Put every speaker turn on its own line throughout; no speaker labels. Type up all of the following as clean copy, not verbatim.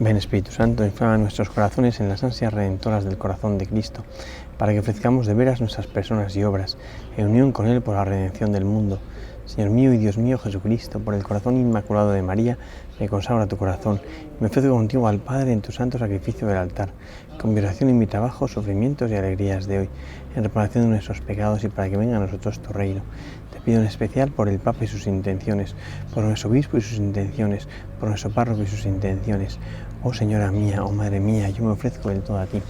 Ven Espíritu Santo, inflama nuestros corazones en las ansias redentoras del corazón de Cristo, para que ofrezcamos de veras nuestras personas y obras, en unión con Él por la redención del mundo. Señor mío y Dios mío Jesucristo, por el corazón inmaculado de María, me consagro a tu corazón, y me ofrezco contigo al Padre en tu santo sacrificio del altar, con mi oración y mi trabajo, sufrimientos y alegrías de hoy, en reparación de nuestros pecados y para que venga a nosotros tu reino. Te pido en especial por el Papa y sus intenciones, por nuestro obispo y sus intenciones, por nuestro párroco y sus intenciones. Oh Señora mía, oh Madre mía, yo me ofrezco del todo a ti.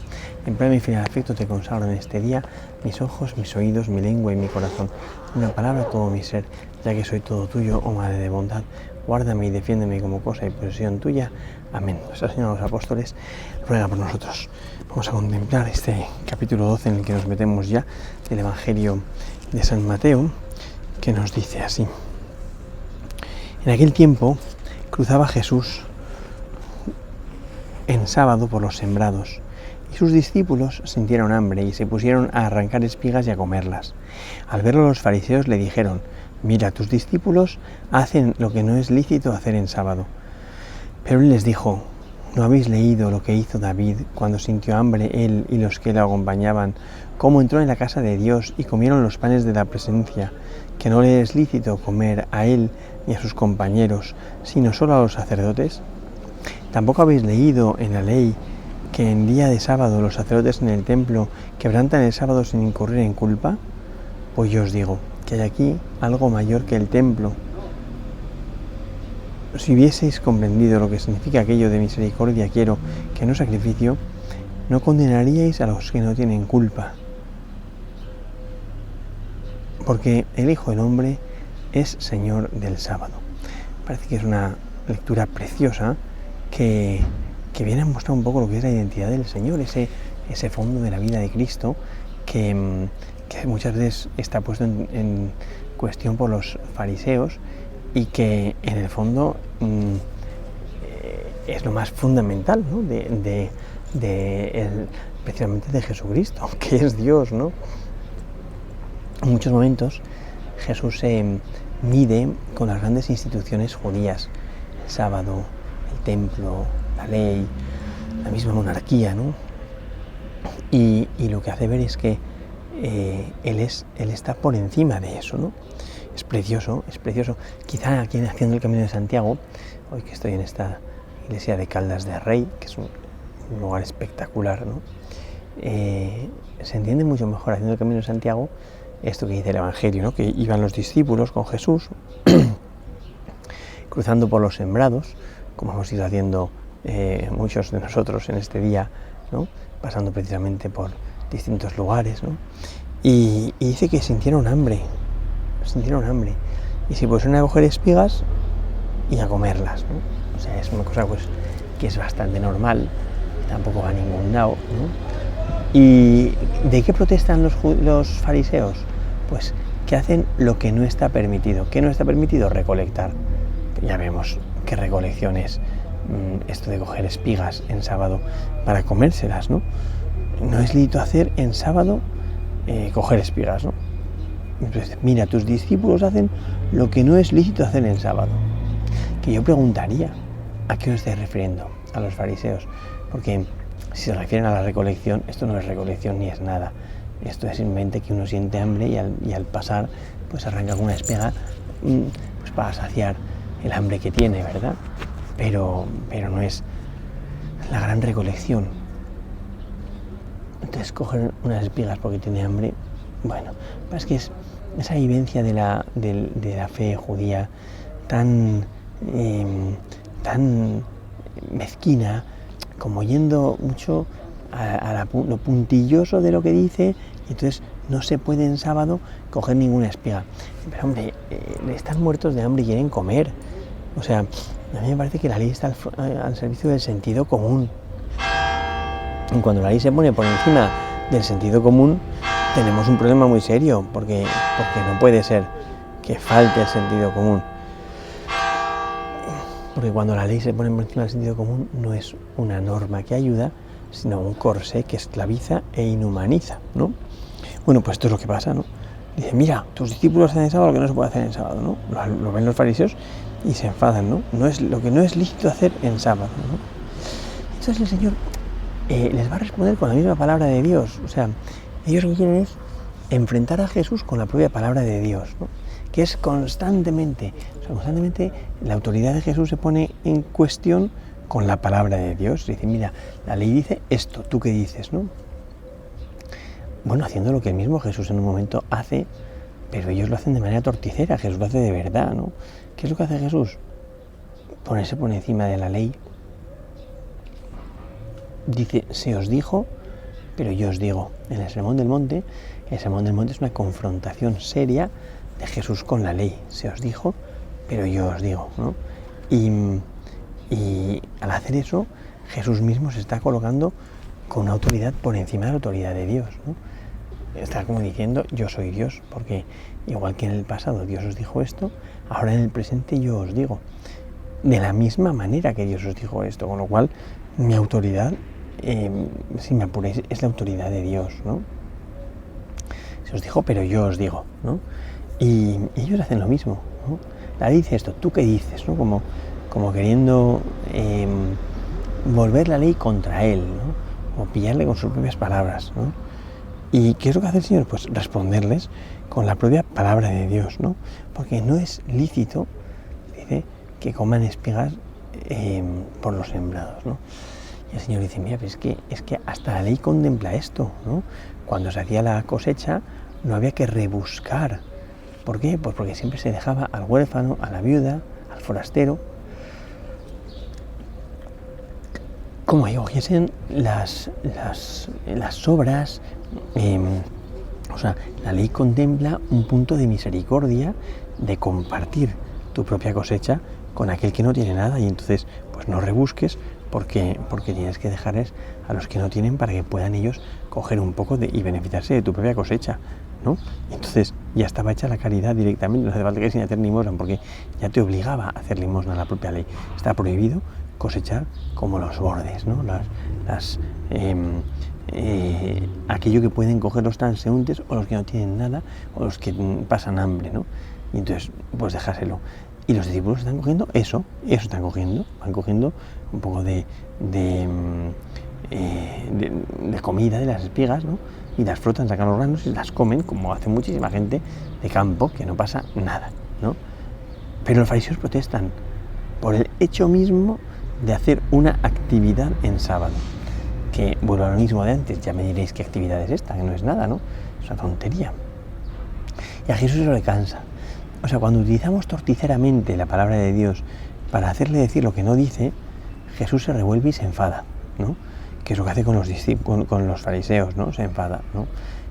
En pleno y fiel afecto te consagro en este día mis ojos, mis oídos, mi lengua y mi corazón, una palabra, todo mi ser, ya que soy todo tuyo, oh Madre de bondad. Guárdame y defiéndeme como cosa y posesión tuya. Amén. Nuestra Señora de los Apóstoles ruega por nosotros. Vamos a contemplar este capítulo 12 en el que nos metemos ya del Evangelio de San Mateo, que nos dice así. En aquel tiempo cruzaba Jesús en sábado por los sembrados, y sus discípulos sintieron hambre y se pusieron a arrancar espigas y a comerlas. Al verlo los fariseos le dijeron: mira, tus discípulos hacen lo que no es lícito hacer en sábado. Pero él les dijo: ¿no habéis leído lo que hizo David cuando sintió hambre él y los que le acompañaban, cómo entró en la casa de Dios y comieron los panes de la presencia, que no le es lícito comer a él ni a sus compañeros, sino solo a los sacerdotes? ¿Tampoco habéis leído en la ley que en día de sábado los sacerdotes en el templo quebrantan el sábado sin incurrir en culpa? Pues yo os digo que hay aquí algo mayor que el templo. Si hubieseis comprendido lo que significa aquello de misericordia quiero, que no sacrificio, no condenaríais a los que no tienen culpa. Porque el Hijo del Hombre es Señor del sábado. Parece que es una lectura preciosa que viene a mostrar un poco lo que es la identidad del Señor, ese fondo de la vida de Cristo que muchas veces está puesto en cuestión por los fariseos y que en el fondo es lo más fundamental, ¿no? Especialmente de Jesucristo, que es Dios, ¿no? En muchos momentos Jesús se mide con las grandes instituciones judías, el sábado, el templo, la ley, la misma monarquía, ¿no? Y lo que hace ver es que él está por encima de eso, ¿no? Es precioso, es precioso. Quizá aquí haciendo el Camino de Santiago, hoy que estoy en esta iglesia de Caldas de Rey, que es un lugar espectacular, ¿no? Se entiende mucho mejor haciendo el Camino de Santiago esto que dice el Evangelio, ¿no? Que iban los discípulos con Jesús cruzando por los sembrados, como hemos ido haciendo muchos de nosotros en este día, ¿no? Pasando precisamente por distintos lugares, ¿no? Y dice que sintieron hambre, y se pusieron a coger espigas y a comerlas, ¿no? O sea, es una cosa pues que es bastante normal, tampoco va a ningún lado, ¿no? ¿Y de qué protestan los fariseos? Pues que hacen lo que no está permitido. ¿Qué no está permitido? Recolectar. Ya vemos qué recolección es esto de coger espigas en sábado para comérselas, ¿no? No es lícito hacer en sábado coger espigas, ¿no? Entonces, mira, tus discípulos hacen lo que no es lícito hacer en sábado. Que yo preguntaría, ¿a qué os estáis refiriendo? A los fariseos. Porque si se refieren a la recolección, esto no es recolección ni es nada. Esto es simplemente que uno siente hambre y al pasar, pues arranca con una espiga pues para saciar el hambre que tiene, ¿verdad? Pero no es la gran recolección. Entonces coger unas espigas porque tiene hambre, bueno, es que es esa vivencia de la fe judía tan mezquina, como yendo mucho a lo puntilloso de lo que dice, y entonces no se puede en sábado coger ninguna espiga. Pero hombre, están muertos de hambre y quieren comer. O sea, a mí me parece que la ley está al servicio del sentido común. Y cuando la ley se pone por encima del sentido común, tenemos un problema muy serio, porque no puede ser que falte el sentido común. Porque cuando la ley se pone por encima del sentido común, no es una norma que ayuda, sino un corsé que esclaviza e inhumaniza, ¿no? Bueno, pues esto es lo que pasa, ¿no? Dice, mira, tus discípulos hacen en sábado lo que no se puede hacer en sábado, ¿no? Lo ven los fariseos y se enfadan, ¿no? No es lo que no es lícito hacer en sábado, ¿no? Entonces el Señor les va a responder con la misma palabra de Dios. O sea, ellos lo que quieren es enfrentar a Jesús con la propia palabra de Dios, ¿no? Que es constantemente la autoridad de Jesús se pone en cuestión con la palabra de Dios. Dice, mira, la ley dice esto, ¿tú qué dices, no? Bueno, haciendo lo que el mismo Jesús en un momento hace, pero ellos lo hacen de manera torticera. Jesús lo hace de verdad, ¿no? ¿Qué es lo que hace Jesús? Ponerse por encima de la ley. Dice, se os dijo, pero yo os digo. En el Sermón del Monte es una confrontación seria de Jesús con la ley. Se os dijo, pero yo os digo, ¿no? Y al hacer eso, Jesús mismo se está colocando con una autoridad por encima de la autoridad de Dios, ¿no? Está como diciendo, yo soy Dios, porque igual que en el pasado Dios os dijo esto, ahora en el presente yo os digo. De la misma manera que Dios os dijo esto, con lo cual mi autoridad, si me apuráis, es la autoridad de Dios, ¿no? Se os dijo, pero yo os digo, ¿no? Y ellos hacen lo mismo, ¿no? La ley dice esto, ¿tú qué dices? ¿No? Como queriendo volver la ley contra él, ¿no? Como pillarle con sus propias palabras, ¿no? ¿Y qué es lo que hace el Señor? Pues responderles con la propia palabra de Dios, ¿no? Porque no es lícito, dice, que coman espigas por los sembrados, ¿no? Y el Señor dice, mira, pues es que hasta la ley contempla esto, ¿no? Cuando se hacía la cosecha no había que rebuscar. ¿Por qué? Pues porque siempre se dejaba al huérfano, a la viuda, al forastero, como cogiesen las sobras. O sea, la ley contempla un punto de misericordia, de compartir tu propia cosecha con aquel que no tiene nada, y entonces pues no rebusques porque tienes que dejarles a los que no tienen para que puedan ellos coger un poco y beneficiarse de tu propia cosecha, ¿no? Y entonces ya estaba hecha la caridad directamente, no hace falta que sin hacer limosna, porque ya te obligaba a hacer limosna la propia ley. Está prohibido cosechar como los bordes, ¿no? Aquello que pueden coger los transeúntes o los que no tienen nada o los que pasan hambre, ¿no? Y entonces pues dejárselo. Y los discípulos están cogiendo eso están cogiendo, van cogiendo un poco de comida de las espigas, ¿no? Y las frotan, sacan los granos y las comen, como hace muchísima gente de campo, que no pasa nada, ¿no? Pero los fariseos protestan por el hecho mismo de hacer una actividad en sábado, que vuelvo a lo mismo de antes. Ya me diréis qué actividad es esta, que no es nada, ¿no? Es una tontería. Y a Jesús eso le cansa. O sea, cuando utilizamos torticeramente la palabra de Dios para hacerle decir lo que no dice, Jesús se revuelve y se enfada, ¿no? Que es lo que hace con los discípulos, con los fariseos, ¿no? Se enfada, ¿no?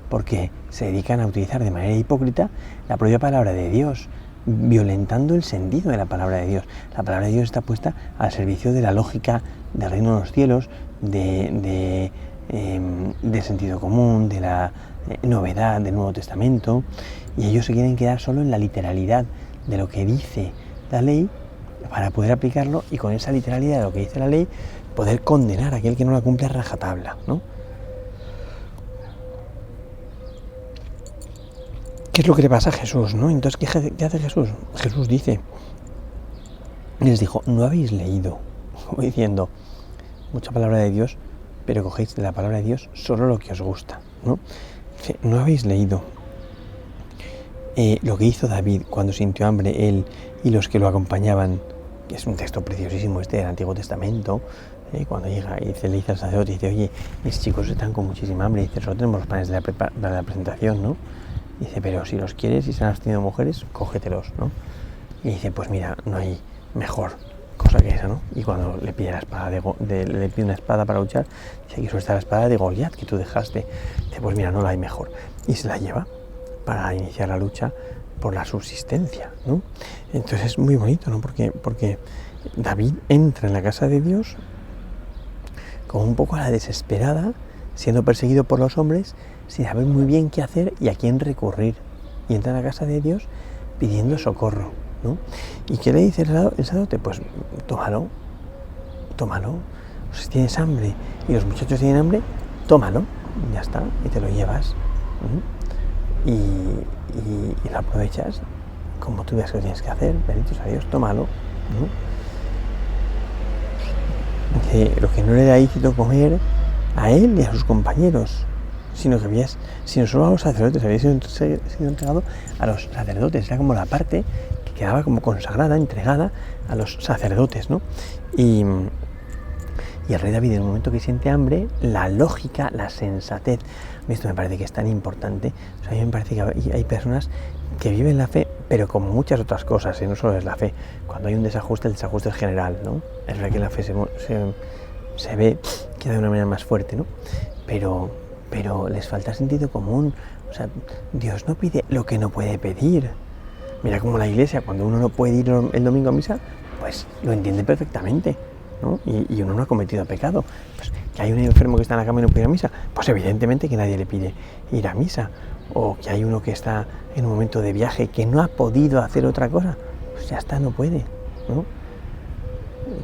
Porque se dedican a utilizar de manera hipócrita la propia palabra de Dios, violentando el sentido de la palabra de Dios. La palabra de Dios está puesta al servicio de la lógica del reino de los cielos, de sentido común, de la novedad del Nuevo Testamento, y ellos se quieren quedar solo en la literalidad de lo que dice la ley para poder aplicarlo, y con esa literalidad de lo que dice la ley poder condenar a aquel que no la cumple a rajatabla, ¿no? ¿Qué es lo que le pasa a Jesús, no? Entonces, ¿qué hace Jesús? Jesús dice, les dijo, no habéis leído, como diciendo, mucha palabra de Dios, pero cogéis de la palabra de Dios solo lo que os gusta, ¿no? No habéis leído lo que hizo David cuando sintió hambre, él y los que lo acompañaban, que es un texto preciosísimo este del Antiguo Testamento, cuando llega y le dice al sacerdote, dice, oye, mis chicos están con muchísima hambre, y dice, solo tenemos los panes de la presentación, ¿no? Dice, pero si los quieres y se han abstenido mujeres, cógetelos, ¿no? Y dice, pues mira, no hay mejor cosa que esa, ¿no? Y cuando le pide la espada le pide una espada para luchar, dice, aquí solo está la espada de Goliat que tú dejaste. Dice, pues mira, no la hay mejor. Y se la lleva para iniciar la lucha por la subsistencia, ¿no? Entonces es muy bonito, ¿no? Porque David entra en la casa de Dios como un poco a la desesperada, siendo perseguido por los hombres, sin saber muy bien qué hacer y a quién recurrir. Y entra en la casa de Dios pidiendo socorro, ¿no? ¿Y qué le dice el sacerdote? Pues tómalo. O si tienes hambre y los muchachos tienen hambre, tómalo, ya está, y te lo llevas. Y lo aprovechas como tú veas que lo tienes que hacer. Benditos a Dios, tómalo, ¿no? dice, lo que no le da lícito comer a él y a sus compañeros, sino solo a los sacerdotes, había sido entregado a los sacerdotes, era como la parte que quedaba como consagrada, entregada a los sacerdotes, ¿no? Y el rey David, en el momento que siente hambre, la lógica, la sensatez, esto me parece que es tan importante. O sea, a mí me parece que hay personas que viven la fe, pero como muchas otras cosas, no solo es la fe. Cuando hay un desajuste, el desajuste es general, ¿no? Es verdad que la fe se ve que de una manera más fuerte, ¿no? Pero les falta sentido común. O sea, Dios no pide lo que no puede pedir. Mira como la iglesia, cuando uno no puede ir el domingo a misa, pues lo entiende perfectamente, ¿no? Y uno no ha cometido pecado. Pues que hay un enfermo que está en la cama y no puede ir a misa, pues evidentemente que nadie le pide ir a misa. O que hay uno que está en un momento de viaje que no ha podido hacer otra cosa, pues ya está, no puede, ¿no?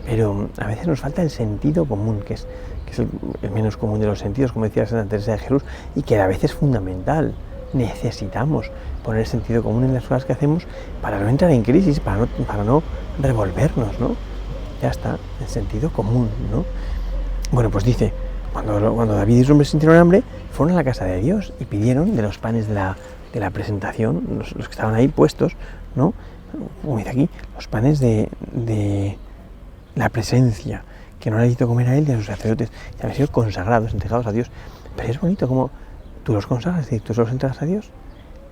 Pero a veces nos falta el sentido común, que es el menos común de los sentidos, como decía Santa Teresa de Jesús, y que a veces es fundamental. Necesitamos poner sentido común en las cosas que hacemos para no entrar en crisis, para no revolvernos, ¿no? Ya está, el sentido común, ¿no? Bueno, pues dice, cuando David y sus hombres sintieron hambre, fueron a la casa de Dios y pidieron de los panes de la presentación, los que estaban ahí puestos, ¿no? Como dice aquí, los panes de la presencia, que no le necesito comer a él y a sus sacerdotes, que habían sido consagrados, entregados a Dios. Pero es bonito como tú los consagras, es decir, tú los entregas a Dios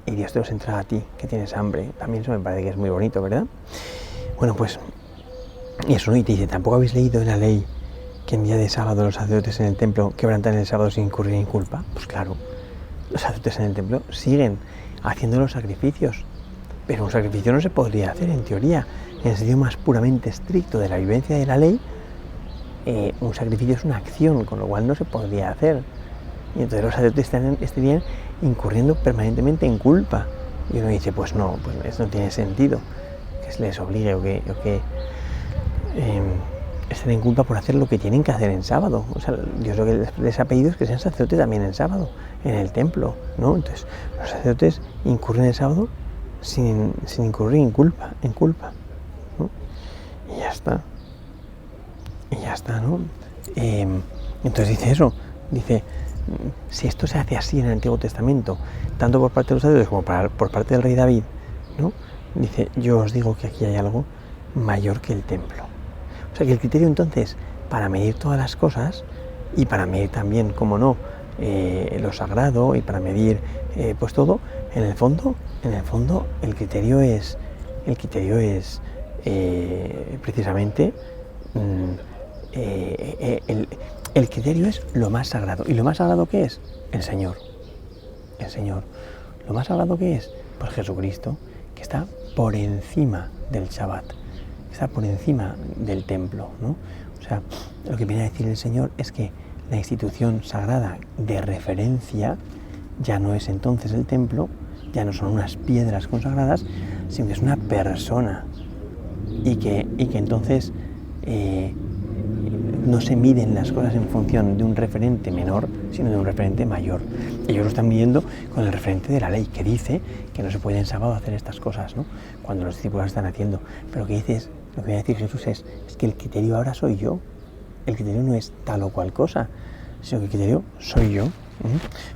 y Dios te los entrega a ti, que tienes hambre. También eso me parece que es muy bonito, ¿verdad? Bueno, pues, y eso, ¿no? Y te dice, ¿tampoco habéis leído en la ley que en día de sábado los sacerdotes en el templo quebrantan el sábado sin incurrir en culpa? Pues claro, los sacerdotes en el templo siguen haciendo los sacrificios, pero un sacrificio no se podría hacer en teoría, en el sentido más puramente estricto de la vivencia de la ley. Un sacrificio es una acción, con lo cual no se podría hacer. Y entonces los sacerdotes estarían incurriendo permanentemente en culpa. Y uno dice, pues no, pues eso no tiene sentido, que se les obligue o que estén en culpa por hacer lo que tienen que hacer en sábado. O sea, Dios lo que les ha pedido es que sean sacerdotes también en sábado, en el templo, ¿no? Entonces, los sacerdotes incurren en el sábado sin incurrir en culpa, ¿no? Y ya está, ¿no? Entonces dice eso, dice, si esto se hace así en el Antiguo Testamento, tanto por parte de los sacerdotes como por parte del rey David, ¿no? Dice, yo os digo que aquí hay algo mayor que el templo. O sea que el criterio entonces para medir todas las cosas y para medir también, como no, lo sagrado y para medir pues todo, en el fondo el criterio es precisamente el criterio es lo más sagrado. ¿Y lo más sagrado qué es? El Señor. Lo más sagrado ¿qué es? Pues Jesucristo, que está por encima del Shabbat, que está por encima del templo, ¿no? O sea, lo que viene a decir el Señor es que la institución sagrada de referencia ya no es entonces el templo, ya no son unas piedras consagradas, sino que es una persona y que entonces no se miden las cosas en función de un referente menor, sino de un referente mayor. Ellos lo están midiendo con el referente de la ley, que dice que no se puede en sábado hacer estas cosas, ¿no? Cuando los discípulos las están haciendo. Pero lo que viene a decir Jesús es que el criterio ahora soy yo. El criterio no es tal o cual cosa, sino que el criterio soy yo.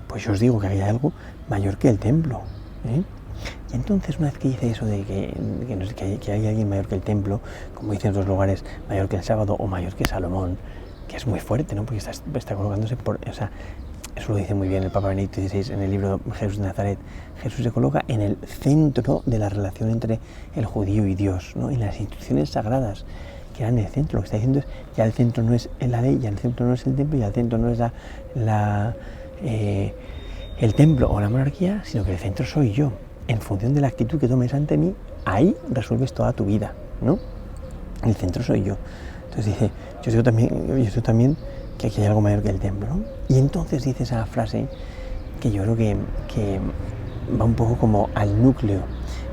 Pues yo os digo que hay algo mayor que el templo. Y entonces, una vez que dice eso de que hay alguien mayor que el templo, como dicen en otros lugares, mayor que el sábado o mayor que Salomón, que es muy fuerte, ¿no? Porque está colocándose eso lo dice muy bien el Papa Benedicto XVI en el libro Jesús de Nazaret. Jesús se coloca en el centro de la relación entre el judío y Dios, ¿no? En las instituciones sagradas, que eran el centro. Lo que está diciendo es, ya el centro no es la ley, ya el centro no es el templo, ya el centro no es el templo o la monarquía, sino que el centro soy yo. En función de la actitud que tomes ante mí, ahí resuelves toda tu vida, ¿no? El centro soy yo. Entonces dice, yo digo también que aquí hay algo mayor que el templo, ¿no? Y entonces dice esa frase que yo creo que va un poco como al núcleo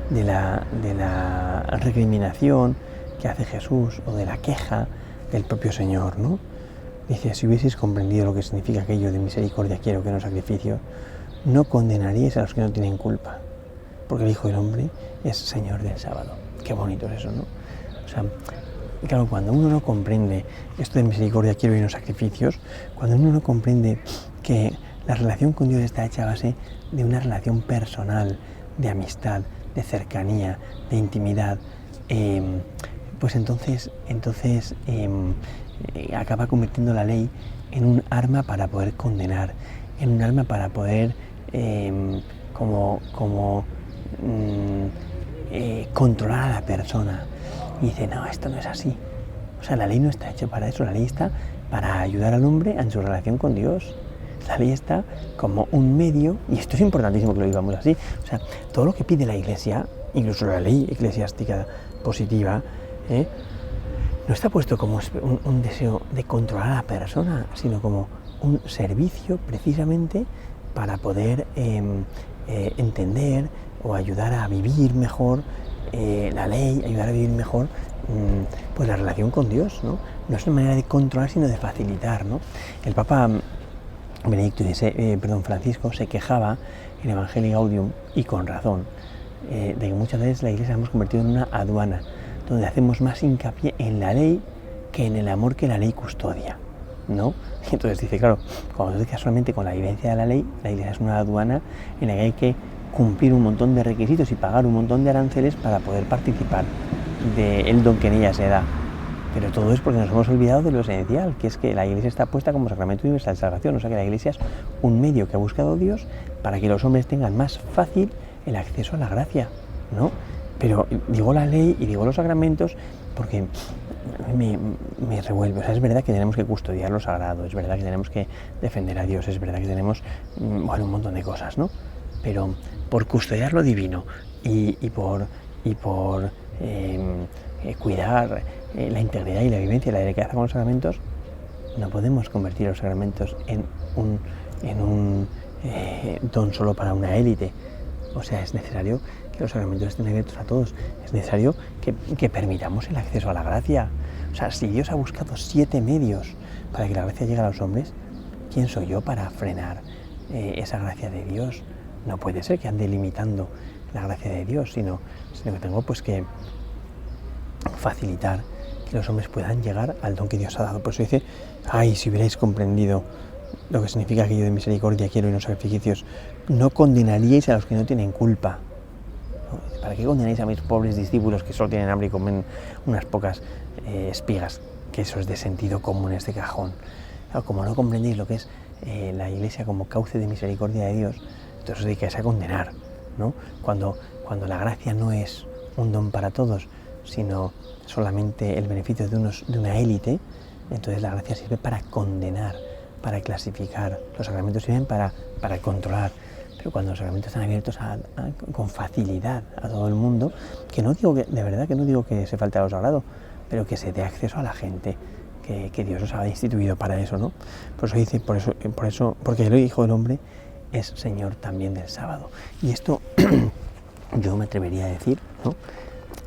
de la recriminación que hace Jesús o de la queja del propio Señor, ¿no? Dice, si hubieseis comprendido lo que significa aquello de misericordia quiero que no sacrificio, no condenaríais a los que no tienen culpa, porque el Hijo del Hombre es Señor del sábado. Qué bonito es eso, ¿no? O sea, claro, cuando uno no comprende esto de misericordia quiero y no sacrificios, cuando uno no comprende que la relación con Dios está hecha a base de una relación personal, de amistad, de cercanía, de intimidad, pues entonces acaba convirtiendo la ley en un arma para poder condenar, en un arma para poder controlar a la persona. Y dice, no, esto no es así. O sea, la ley no está hecha para eso, la ley está para ayudar al hombre en su relación con Dios. La ley está como un medio, y esto es importantísimo que lo digamos así, o sea, todo lo que pide la Iglesia, incluso la ley eclesiástica positiva, no está puesto como un deseo de controlar a la persona, sino como un servicio precisamente para poder entender o ayudar a vivir mejor la ley, ayudar a vivir mejor pues la relación con Dios, ¿no? No es una manera de controlar, sino de facilitar, ¿no? El Papa Francisco se quejaba en Evangelii Gaudium, y con razón, de que muchas veces la Iglesia la hemos convertido en una aduana, donde hacemos más hincapié en la ley que en el amor que la ley custodia, ¿no? Y entonces dice, claro, cuando tú te quedas solamente con la vivencia de la Iglesia es una aduana en la que hay que cumplir un montón de requisitos y pagar un montón de aranceles para poder participar del don que en ella se da. Pero todo es porque nos hemos olvidado de lo esencial, que es que la Iglesia está puesta como sacramento universal de salvación, o sea que la Iglesia es un medio que ha buscado Dios para que los hombres tengan más fácil el acceso a la gracia, ¿no? Pero digo la ley y digo los sacramentos porque me revuelve. O sea, es verdad que tenemos que custodiar lo sagrado, es verdad que tenemos que defender a Dios, es verdad que tenemos un montón de cosas, ¿no? Pero por custodiar lo divino y por cuidar la integridad y la vivencia y la delicadeza con los sacramentos, no podemos convertir los sacramentos en un don solo para una élite. O sea, es necesario que los sacramentos estén abiertos a todos, es necesario que permitamos el acceso a la gracia. O sea, si Dios ha buscado 7 medios para que la gracia llegue a los hombres, ¿quién soy yo para frenar esa gracia de Dios? No puede ser que ande limitando la gracia de Dios, sino que tengo pues que facilitar que los hombres puedan llegar al don que Dios ha dado. Por eso dice, ay, si hubierais comprendido lo que significa aquello de misericordia quiero y no sacrificios, no condenaríais a los que no tienen culpa. ¿Para qué condenáis a mis pobres discípulos que solo tienen hambre y comen unas pocas espigas? Que eso es de sentido común este cajón. Claro, como no comprendéis lo que es la Iglesia como cauce de misericordia de Dios, entonces os dedicáis a condenar, ¿no? Cuando la gracia no es un don para todos, sino solamente el beneficio de una élite, entonces la gracia sirve para condenar, para clasificar. Los sacramentos sirven para controlar. Pero cuando los sacramentos están abiertos con facilidad a todo el mundo, que no digo que, de verdad que no digo que se falte a lo sagrado, pero que se dé acceso a la gente, que Dios os ha instituido para eso, ¿no? Por eso dice, porque el Hijo del Hombre es Señor también del sábado. Y esto yo me atrevería a decir, ¿no?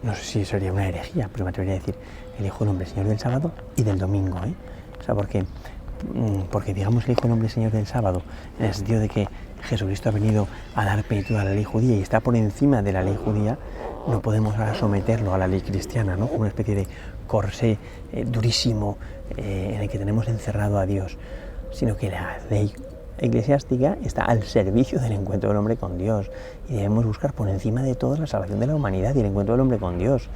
No sé si sería una herejía, pero me atrevería a decir el Hijo del Hombre Señor del sábado y del domingo, ¿eh? O sea, porque digamos el Hijo del Hombre Señor del sábado, en el sentido de que Jesucristo ha venido a dar plenitud a la ley judía y está por encima de la ley judía, no podemos ahora someterlo a la ley cristiana, ¿no? Como una especie de corsé durísimo en el que tenemos encerrado a Dios, sino que la ley eclesiástica está al servicio del encuentro del hombre con Dios y debemos buscar por encima de todo la salvación de la humanidad y el encuentro del hombre con Dios,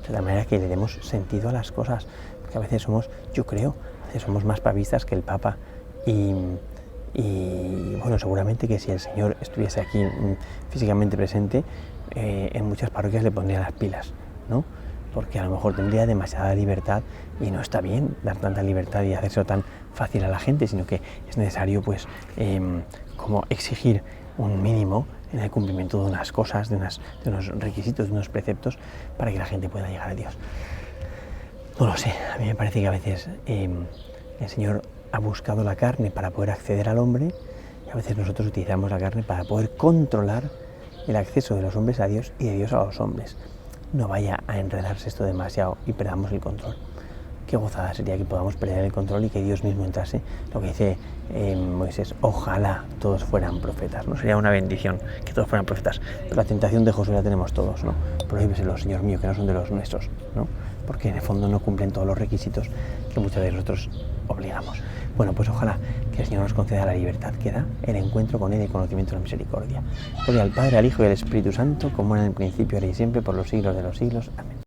de la manera que le demos sentido a las cosas, porque a veces somos más papistas que el Papa y bueno, seguramente que si el Señor estuviese aquí físicamente presente, en muchas parroquias le pondría las pilas, ¿no? Porque a lo mejor tendría demasiada libertad y no está bien dar tanta libertad y hacerlo tan fácil a la gente, sino que es necesario pues como exigir un mínimo en el cumplimiento de unas cosas, de unos requisitos, de unos preceptos para que la gente pueda llegar a Dios. No lo sé, a mí me parece que a veces el Señor ha buscado la carne para poder acceder al hombre y a veces nosotros utilizamos la carne para poder controlar el acceso de los hombres a Dios y de Dios a los hombres. No vaya a enredarse esto demasiado y perdamos el control. Qué gozada sería que podamos perder el control y que Dios mismo entrase, lo que dice Moisés, ojalá todos fueran profetas, ¿no? Sería una bendición que todos fueran profetas. Pero la tentación de Josué la tenemos todos, ¿no? Prohíbeselo, Señor mío, que no son de los nuestros, ¿no? porque en el fondo no cumplen todos los requisitos que muchas veces nosotros obligamos. Bueno, pues ojalá que el Señor nos conceda la libertad que da el encuentro con Él y el conocimiento de la misericordia. Gloria al Padre, al Hijo y al Espíritu Santo, como era en el principio, ahora y siempre, por los siglos de los siglos. Amén.